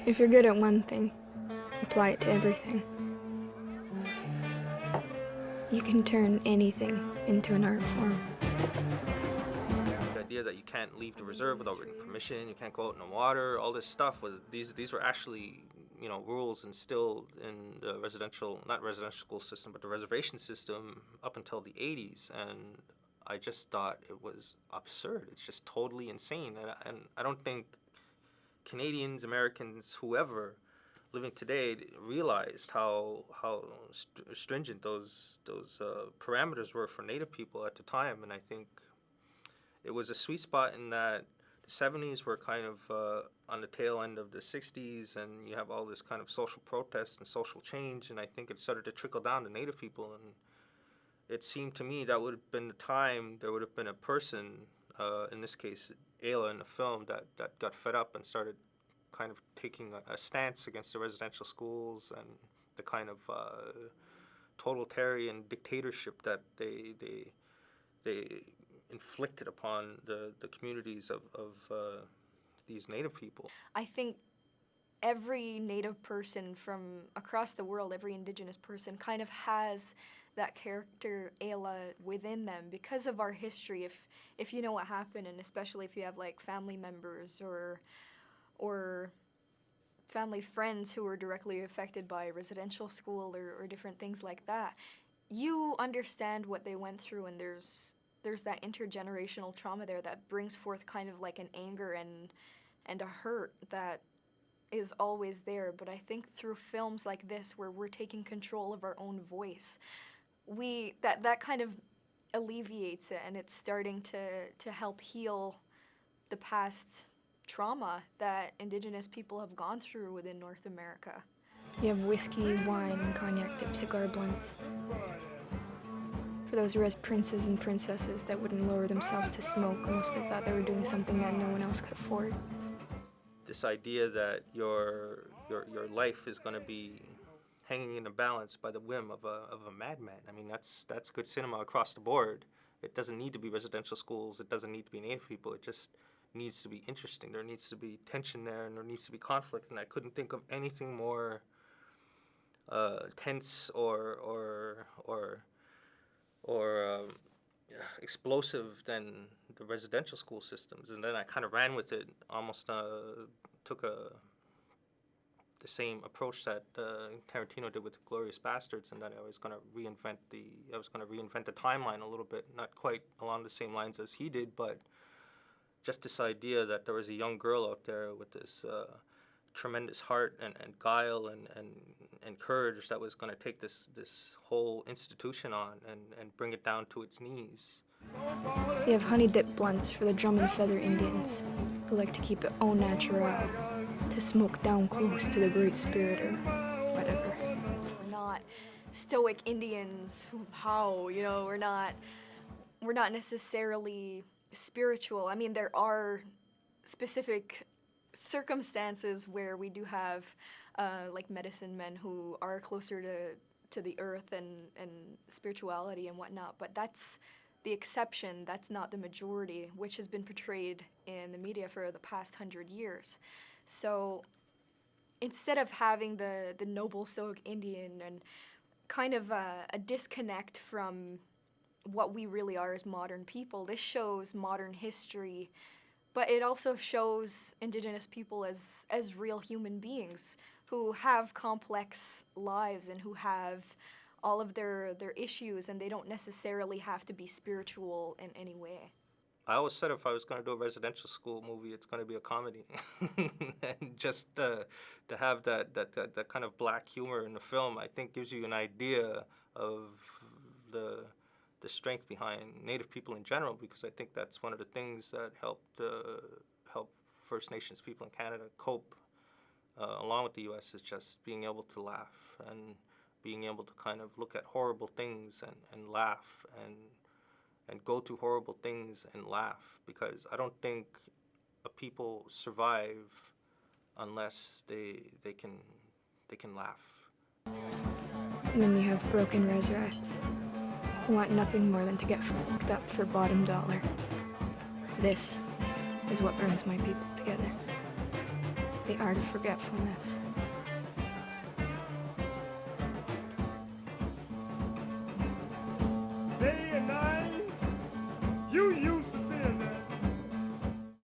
If you're good at one thing, apply it to everything. You can turn anything into an art form. The idea that you can't leave the reserve without written permission, you can't go out in the water, all this stuff was, these were actually, rules instilled in the not residential school system, but the reservation system up until the 80s. And I just thought it was absurd. It's just totally insane. And I don't think Canadians, Americans, whoever living today realized how stringent those parameters were for Native people at the time. And I think it was a sweet spot in that the 70s were kind of on the tail end of the 60s, and you have all this kind of social protest and social change, and I think it started to trickle down to Native people. And it seemed to me that would have been the time there would have been a person, in this case Ayla in the film, that got fed up and started kind of taking a stance against the residential schools and the kind of totalitarian dictatorship that they inflicted upon the communities of these Native people. I think every Native person from across the world, every Indigenous person kind of has that character Ayla within them because of our history. If you know what happened, and especially if you have like family members or family friends who were directly affected by residential school or different things like that, you understand what they went through, and there's that intergenerational trauma there that brings forth kind of like an anger and a hurt that is always there. But I think through films like this, where we're taking control of our own voice, that kind of alleviates it, and it's starting to help heal the past trauma that Indigenous people have gone through within North America. You have whiskey, wine, and cognac-dipped cigar blunts. For those res princes and princesses that wouldn't lower themselves to smoke unless they thought they were doing something that no one else could afford. This idea that your life is going to be hanging in a balance by the whim of a madman. I mean, that's good cinema across the board. It doesn't need to be residential schools. It doesn't need to be Native people. It just needs to be interesting. There needs to be tension there, and there needs to be conflict. And I couldn't think of anything more tense or explosive than the residential school systems. And then I kind of ran with it, almost took the same approach that Tarantino did with Glorious Bastards, and that I was going to reinvent the timeline a little bit, not quite along the same lines as he did, but just this idea that there was a young girl out there with this tremendous heart and guile and courage that was going to take this whole institution on and bring it down to its knees. You have honey-dipped blunts for the drum and feather Indians who like to keep it au naturel, to smoke down close to the Great Spirit or whatever. We're not stoic Indians who howl, we're not necessarily spiritual. I mean, there are specific circumstances where we do have like medicine men who are closer to the earth and spirituality and whatnot, but that's the exception. That's not the majority, which has been portrayed in the media for the past 100 years. So instead of having the noble stoic Indian and kind of a disconnect from what we really are as modern people, this shows modern history, but it also shows Indigenous people as real human beings who have complex lives and who have all of their issues, and they don't necessarily have to be spiritual in any way. I always said if I was going to do a residential school movie, it's going to be a comedy. And just to have that kind of black humor in the film, I think gives you an idea of the strength behind Native people in general, because I think that's one of the things that helped First Nations people in Canada cope along with the U.S. is just being able to laugh and being able to kind of look at horrible things and laugh and go through horrible things and laugh, because I don't think a people survive unless they can laugh. And then you have broken resurrects who want nothing more than to get fucked up for bottom dollar. This is what brings my people together. The art of forgetfulness. Day and